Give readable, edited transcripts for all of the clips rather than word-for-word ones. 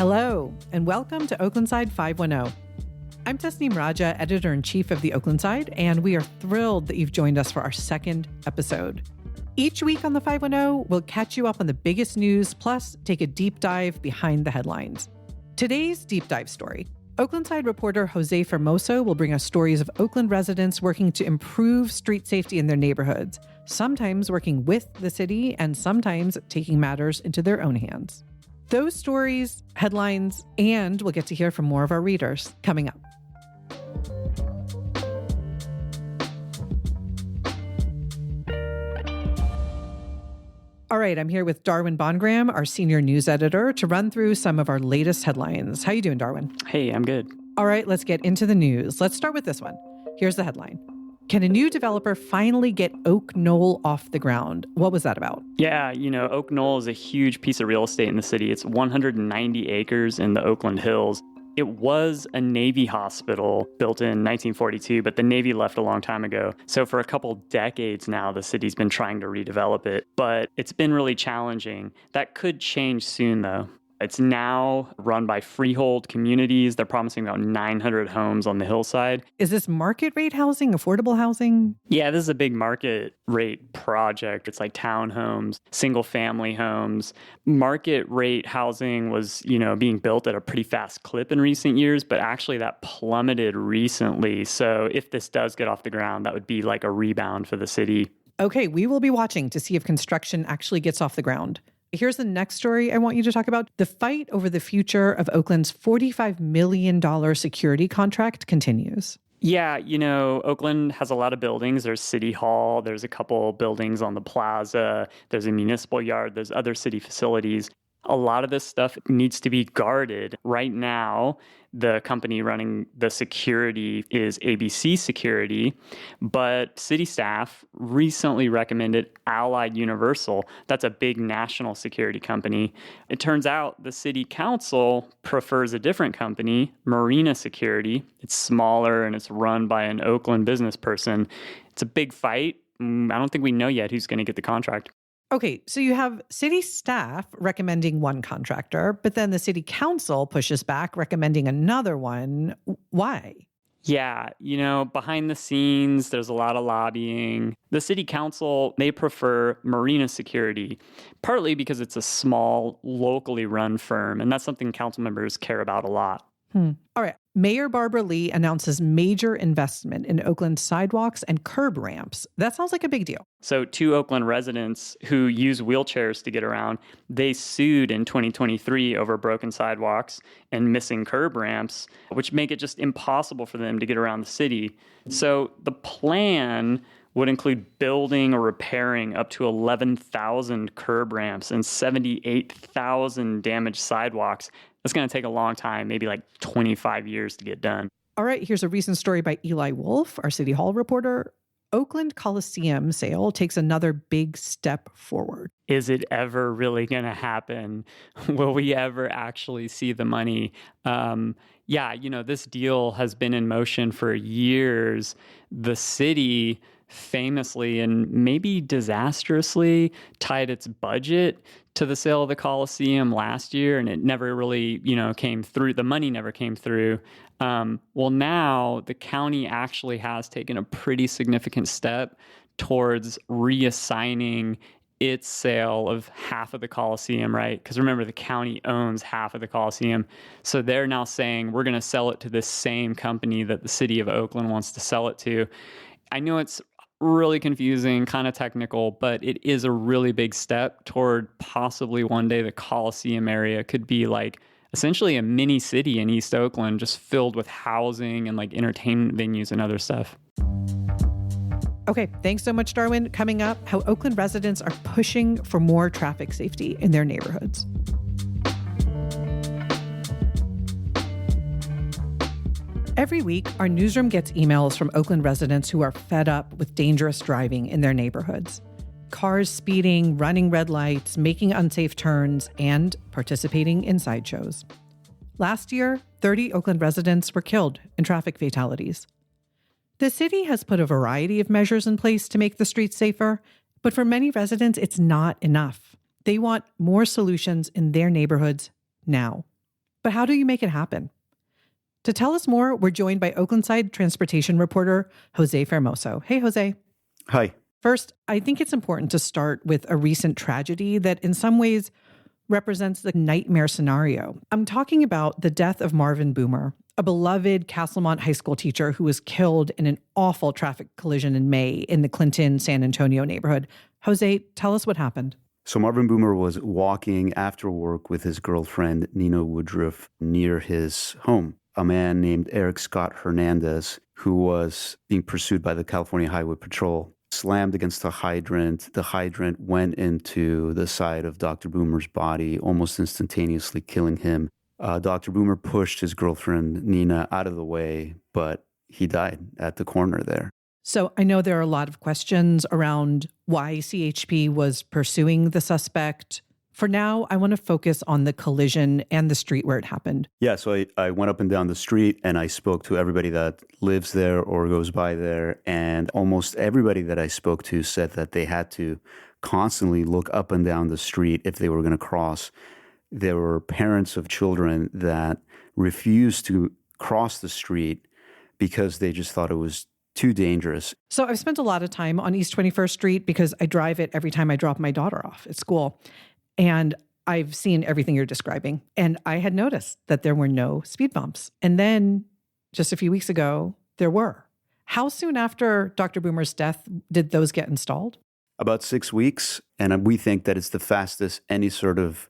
Hello, and welcome to Oaklandside 510. I'm Tasneem Raja, editor-in-chief of the Oaklandside, and we are thrilled that you've joined us for our second episode. Each week on the 510, we'll catch you up on the biggest news, plus take a deep dive behind the headlines. Today's deep dive story. Oaklandside reporter Jose Fermoso will bring us stories of Oakland residents working to improve street safety in their neighborhoods, sometimes working with the city and sometimes taking matters into their own hands. Those stories, headlines, and we'll get to hear from more of our readers coming up. All right, I'm here with Darwin BondGraham, our senior news editor, to run through some of our latest headlines. How you doing, Darwin? Hey, I'm good. All right, let's get into the news. Let's start with this one. Here's the headline. Can a new developer finally get Oak Knoll off the ground? What was that about? Yeah, Oak Knoll is a huge piece of real estate in the city. It's 190 acres in the Oakland Hills. It was a Navy hospital built in 1942, but the Navy left a long time ago. So for a couple decades now, the city's been trying to redevelop it, but it's been really challenging. That could change soon, though. It's now run by freehold communities. They're promising about 900 homes on the hillside. Is this market rate housing, affordable housing? Yeah, this is a big market rate project. It's like townhomes, single family homes. Market rate housing was, being built at a pretty fast clip in recent years, but actually that plummeted recently. So if this does get off the ground, that would be like a rebound for the city. Okay, we will be watching to see if construction actually gets off the ground. Here's the next story I want you to talk about. The fight over the future of Oakland's $45 million security contract continues. Yeah, Oakland has a lot of buildings. There's City Hall. There's a couple buildings on the plaza. There's a municipal yard. There's other city facilities. A lot of this stuff needs to be guarded. Right now, the company running the security is ABC Security, but city staff recently recommended Allied Universal. That's a big national security company. It turns out the city council prefers a different company, Marina Security. It's smaller and it's run by an Oakland business person. It's a big fight. I don't think we know yet who's going to get the contract. Okay, so you have city staff recommending one contractor, but then the city council pushes back, recommending another one. Why? Yeah, behind the scenes, there's a lot of lobbying. The city council, they prefer Marina Security, partly because it's a small, locally run firm, and that's something council members care about a lot. All right. Mayor Barbara Lee announces major investment in Oakland sidewalks and curb ramps. That sounds like a big deal. So 2 Oakland residents who use wheelchairs to get around, they sued in 2023 over broken sidewalks and missing curb ramps, which make it just impossible for them to get around the city. So the plan would include building or repairing up to 11,000 curb ramps and 78,000 damaged sidewalks. That's going to take a long time, maybe like 25 years to get done. All right, here's a recent story by Eli Wolf, our City Hall reporter. Oakland Coliseum sale takes another big step forward. Is it ever really going to happen? Will we ever actually see the money? This deal has been in motion for years. The city famously and maybe disastrously tied its budget to the sale of the Coliseum last year, and it never really, came through. The money never came through. Now the county actually has taken a pretty significant step towards reassigning its sale of half of the Coliseum, right? Because remember, the county owns half of the Coliseum. So they're now saying, we're going to sell it to this same company that the city of Oakland wants to sell it to. I know it's really confusing, kind of technical, but it is a really big step toward possibly one day the Coliseum area could be like essentially a mini city in East Oakland, just filled with housing and like entertainment venues and other stuff. Okay, thanks so much, Darwin. Coming up, how Oakland residents are pushing for more traffic safety in their neighborhoods. Every week, our newsroom gets emails from Oakland residents who are fed up with dangerous driving in their neighborhoods. Cars speeding, running red lights, making unsafe turns, and participating in sideshows. Last year, 30 Oakland residents were killed in traffic fatalities. The city has put a variety of measures in place to make the streets safer, but for many residents, it's not enough. They want more solutions in their neighborhoods now. But how do you make it happen? To tell us more, we're joined by Oaklandside transportation reporter Jose Fermoso. Hey, Jose. Hi. First, I think it's important to start with a recent tragedy that in some ways represents the nightmare scenario. I'm talking about the death of Marvin Boomer, a beloved Castlemont High School teacher who was killed in an awful traffic collision in May in the Clinton, San Antonio neighborhood. Jose, tell us what happened. So Marvin Boomer was walking after work with his girlfriend, Nina Woodruff, near his home. A man named Eric Scott Hernandez, who was being pursued by the California Highway Patrol, slammed against a hydrant. The hydrant went into the side of Dr. Boomer's body, almost instantaneously killing him. Dr. Boomer pushed his girlfriend, Nina, out of the way, but he died at the corner there. So I know there are a lot of questions around why CHP was pursuing the suspect. For now, I want to focus on the collision and the street where it happened. Yeah, so I went up and down the street and I spoke to everybody that lives there or goes by there. And almost everybody that I spoke to said that they had to constantly look up and down the street if they were going to cross. There were parents of children that refused to cross the street because they just thought it was too dangerous. So I've spent a lot of time on East 21st Street because I drive it every time I drop my daughter off at school. And I've seen everything you're describing. And I had noticed that there were no speed bumps. And then just a few weeks ago, there were. How soon after Dr. Boomer's death did those get installed? About 6 weeks. And we think that it's the fastest any sort of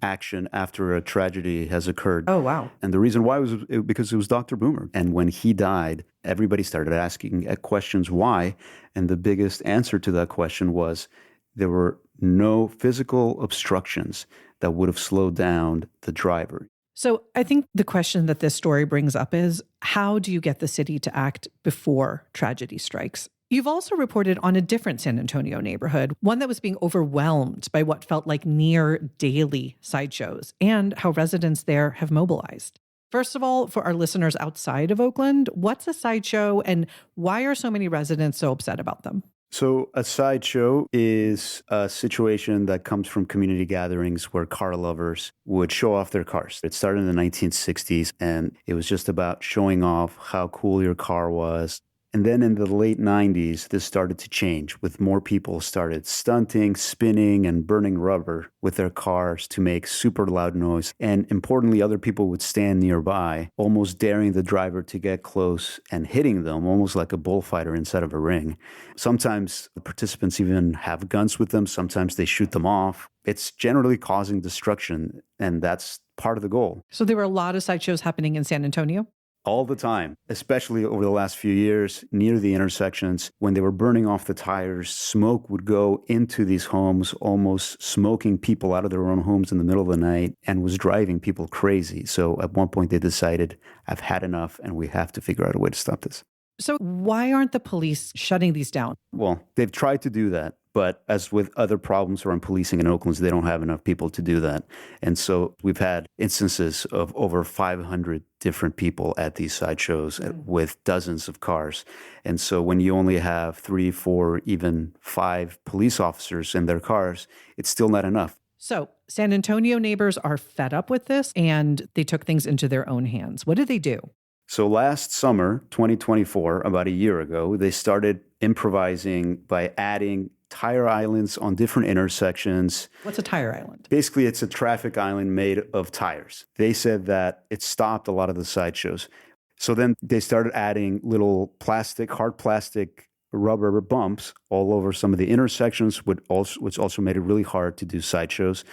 action after a tragedy has occurred. Oh, wow. And the reason why was because it was Dr. Boomer. And when he died, everybody started asking questions why. And the biggest answer to that question was there were no physical obstructions that would have slowed down the driver. So I think the question that this story brings up is, how do you get the city to act before tragedy strikes? You've also reported on a different San Antonio neighborhood, one that was being overwhelmed by what felt like near daily sideshows, and how residents there have mobilized. First of all, for our listeners outside of Oakland, what's a sideshow and why are so many residents so upset about them? So a sideshow is a situation that comes from community gatherings where car lovers would show off their cars. It started in the 1960s, and it was just about showing off how cool your car was. And then in the late 90s, this started to change with more people started stunting, spinning, and burning rubber with their cars to make super loud noise. And importantly, other people would stand nearby, almost daring the driver to get close and hitting them, almost like a bullfighter inside of a ring. Sometimes the participants even have guns with them. Sometimes they shoot them off. It's generally causing destruction, and that's part of the goal. So there were a lot of sideshows happening in San Antonio? All the time, especially over the last few years near the intersections. When they were burning off the tires, smoke would go into these homes, almost smoking people out of their own homes in the middle of the night, and was driving people crazy. So at one point they decided, I've had enough and we have to figure out a way to stop this. So why aren't the police shutting these down? Well, they've tried to do that. But as with other problems around policing in Oakland, they don't have enough people to do that. And so we've had instances of over 500 different people at these sideshows with dozens of cars. And so when you only have 3, 4, even 5 police officers in their cars, it's still not enough. So San Antonio neighbors are fed up with this and they took things into their own hands. What did they do? So last summer, 2024, about a year ago, they started improvising by adding tire islands on different intersections. What's a tire island? Basically, it's a traffic island made of tires. They said that it stopped a lot of the sideshows. So then they started adding little hard plastic rubber bumps all over some of the intersections, which also made it really hard to do sideshows.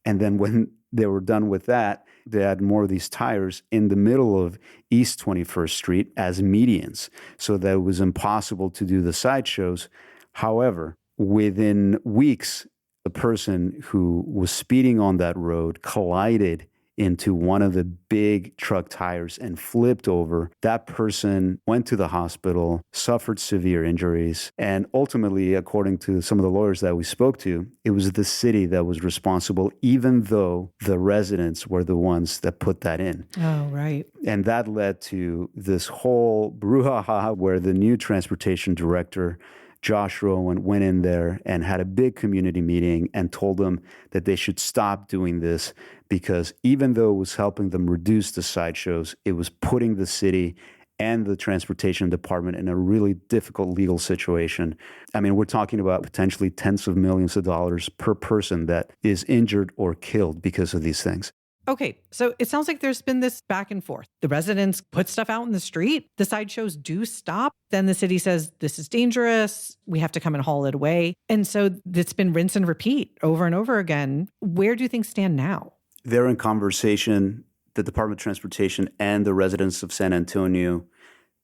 And then when they were done with that, they had more of these tires in the middle of East 21st Street as medians, so that it was impossible to do the sideshows. However, within weeks, the person who was speeding on that road collided into one of the big truck tires and flipped over. That person went to the hospital, suffered severe injuries, and ultimately, according to some of the lawyers that we spoke to, it was the city that was responsible, even though the residents were the ones that put that in. Oh, right. And that led to this whole brouhaha where the new transportation director Josh Rowan went in there and had a big community meeting and told them that they should stop doing this because even though it was helping them reduce the sideshows, it was putting the city and the transportation department in a really difficult legal situation. I mean, we're talking about potentially tens of millions of dollars per person that is injured or killed because of these things. Okay, so it sounds like there's been this back and forth. The residents put stuff out in the street. The sideshows do stop. Then the city says, this is dangerous. We have to come and haul it away. And so it's been rinse and repeat over and over again. Where do things stand now? They're in conversation, the Department of Transportation and the residents of San Antonio,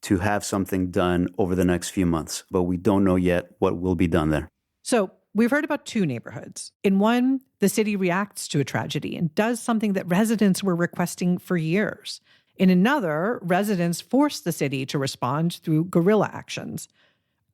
to have something done over the next few months. But we don't know yet what will be done there. So we've heard about two neighborhoods. In one, the city reacts to a tragedy and does something that residents were requesting for years. In another, residents force the city to respond through guerrilla actions.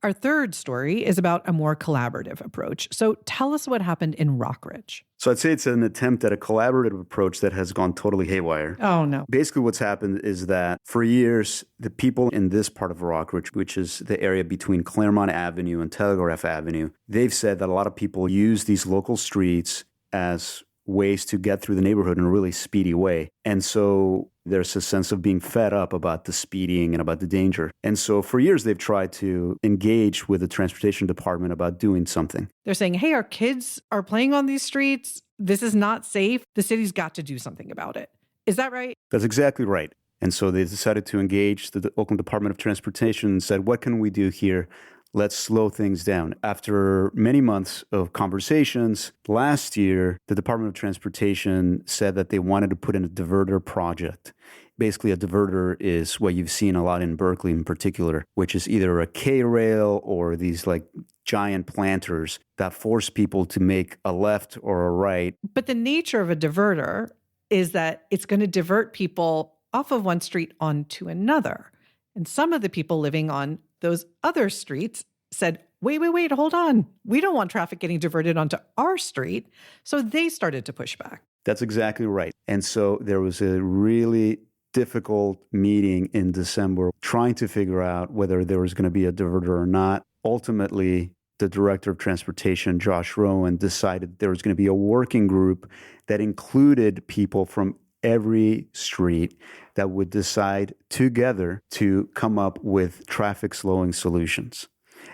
Our third story is about a more collaborative approach. So tell us what happened in Rockridge. So I'd say it's an attempt at a collaborative approach that has gone totally haywire. Oh, no. Basically, what's happened is that for years, the people in this part of Rockridge, which is the area between Claremont Avenue and Telegraph Avenue, they've said that a lot of people use these local streets as ways to get through the neighborhood in a really speedy way. And so there's a sense of being fed up about the speeding and about the danger. And so for years, they've tried to engage with the transportation department about doing something. They're saying, hey, our kids are playing on these streets. This is not safe. The city's got to do something about it. Is that right? That's exactly right. And so they decided to engage the Oakland Department of Transportation and said, what can we do here? Let's slow things down. After many months of conversations, last year, the Department of Transportation said that they wanted to put in a diverter project. Basically, a diverter is what you've seen a lot in Berkeley in particular, which is either a K-rail or these like giant planters that force people to make a left or a right. But the nature of a diverter is that it's going to divert people off of one street onto another. And some of the people living on those other streets said, wait, hold on. We don't want traffic getting diverted onto our street. So they started to push back. That's exactly right. And so there was a really difficult meeting in December trying to figure out whether there was going to be a diverter or not. Ultimately, the director of transportation, Josh Rowan, decided there was going to be a working group that included people from every street that would decide together to come up with traffic slowing solutions.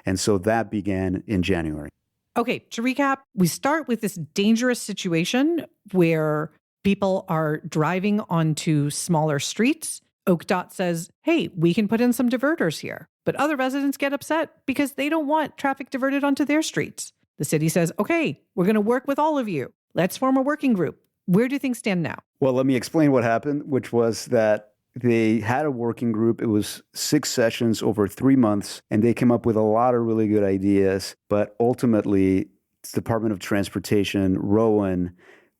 And so that began in January. Okay, to recap, we start with this dangerous situation where people are driving onto smaller streets. OokDOT says, hey, we can put in some diverters here. But other residents get upset because they don't want traffic diverted onto their streets. The city says, okay, we're going to work with all of you. Let's form a working group. Where do things stand now? Well, let me explain what happened, which was that they had a working group. It was 6 sessions over 3 months, and they came up with a lot of really good ideas. But ultimately, the Department of Transportation, Rowan,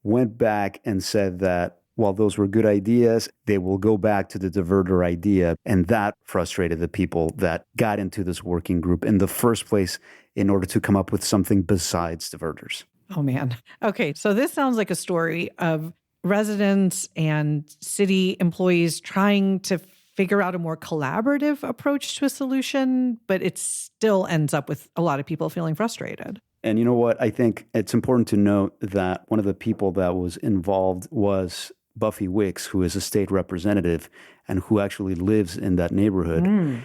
went back and said that while those were good ideas, they will go back to the diverter idea. And that frustrated the people that got into this working group in the first place in order to come up with something besides diverters. Oh, man. Okay, so this sounds like a story of residents and city employees trying to figure out a more collaborative approach to a solution, but it still ends up with a lot of people feeling frustrated. And you know what? I think it's important to note that one of the people that was involved was Buffy Wicks, who is a state representative and who actually lives in that neighborhood.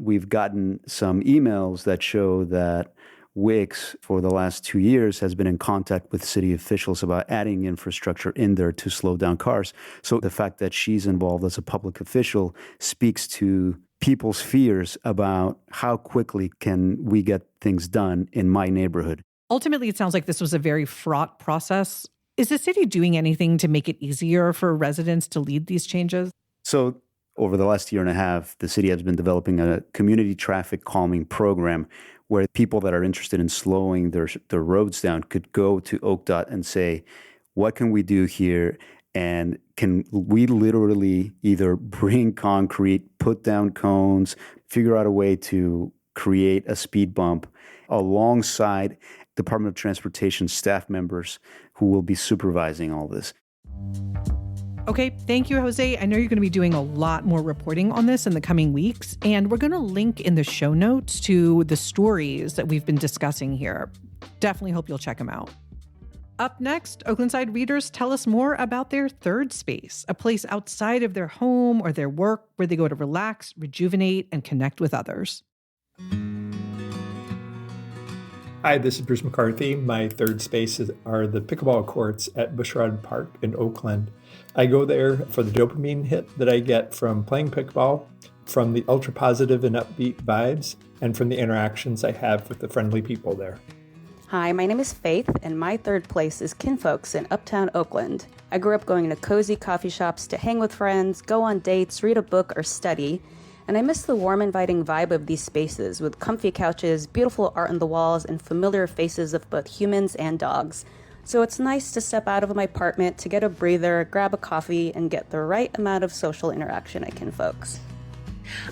We've gotten some emails that show that Wicks, for the last 2 years, has been in contact with city officials about adding infrastructure in there to slow down cars. So the fact that she's involved as a public official speaks to people's fears about how quickly can we get things done in my neighborhood. Ultimately, it sounds like this was a very fraught process. Is the city doing anything to make it easier for residents to lead these changes? So over the last year and a half, the city has been developing a community traffic calming program where people that are interested in slowing their roads down could go to OakDOT and say, what can we do here? And can we literally either bring concrete, put down cones, figure out a way to create a speed bump alongside Department of Transportation staff members who will be supervising all this. Okay, thank you, Jose. I know you're going to be doing a lot more reporting on this in the coming weeks, and we're going to link in the show notes to the stories that we've been discussing here. Definitely hope you'll check them out. Up next, Oaklandside readers tell us more about their third space, a place outside of their home or their work where they go to relax, rejuvenate, and connect with others. Hi, this is Bruce McCarthy. My third spaces are the pickleball courts at Bushrod Park in Oakland. I go there for the dopamine hit that I get from playing pickleball, from the ultra positive and upbeat vibes, and from the interactions I have with the friendly people there. Hi, my name is Faith, and my third place is Kinfolks in Uptown Oakland. I grew up going to cozy coffee shops to hang with friends, go on dates, read a book, or study, and I miss the warm, inviting vibe of these spaces with comfy couches, beautiful art on the walls, and familiar faces of both humans and dogs. So it's nice to step out of my apartment to get a breather, grab a coffee, and get the right amount of social interaction at Kinfolks.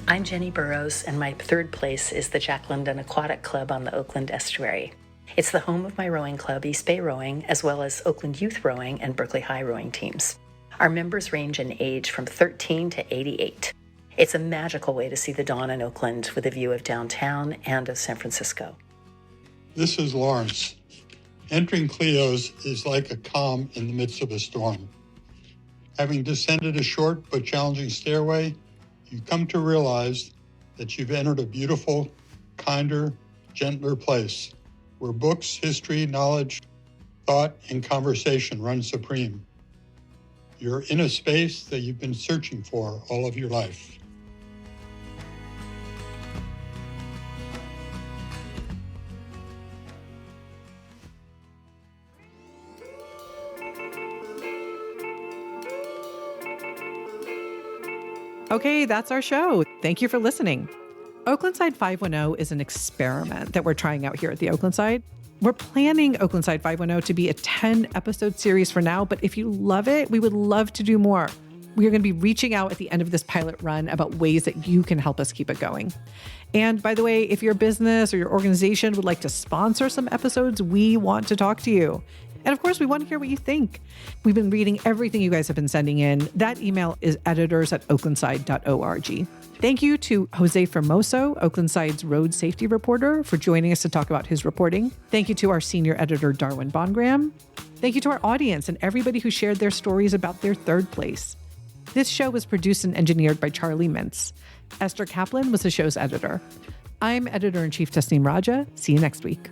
I'm Jenny Burrows, and my third place is the Jack London Aquatic Club on the Oakland Estuary. It's the home of my rowing club, East Bay Rowing, as well as Oakland Youth Rowing and Berkeley High Rowing teams. Our members range in age from 13 to 88. It's a magical way to see the dawn in Oakland with a view of downtown and of San Francisco. This is Lawrence. Entering Cleo's is like a calm in the midst of a storm. Having descended a short but challenging stairway, you come to realize that you've entered a beautiful, kinder, gentler place, where books, history, knowledge, thought, and conversation run supreme. You're in a space that you've been searching for all of your life. Okay, that's our show. Thank you for listening. Oaklandside 510 is an experiment that we're trying out here at the Oaklandside. We're planning Oaklandside 510 to be a 10-episode series for now, but if you love it, we would love to do more. We are going to be reaching out at the end of this pilot run about ways that you can help us keep it going. And by the way, if your business or your organization would like to sponsor some episodes, we want to talk to you. And of course, we want to hear what you think. We've been reading everything you guys have been sending in. That email is editors@oaklandside.org. Thank you to Jose Fermoso, Oaklandside's road safety reporter, for joining us to talk about his reporting. Thank you to our senior editor, Darwin BondGraham. Thank you to our audience and everybody who shared their stories about their third place. This show was produced and engineered by Charlie Mintz. Esther Kaplan was the show's editor. I'm editor-in-chief Tasneem Raja. See you next week.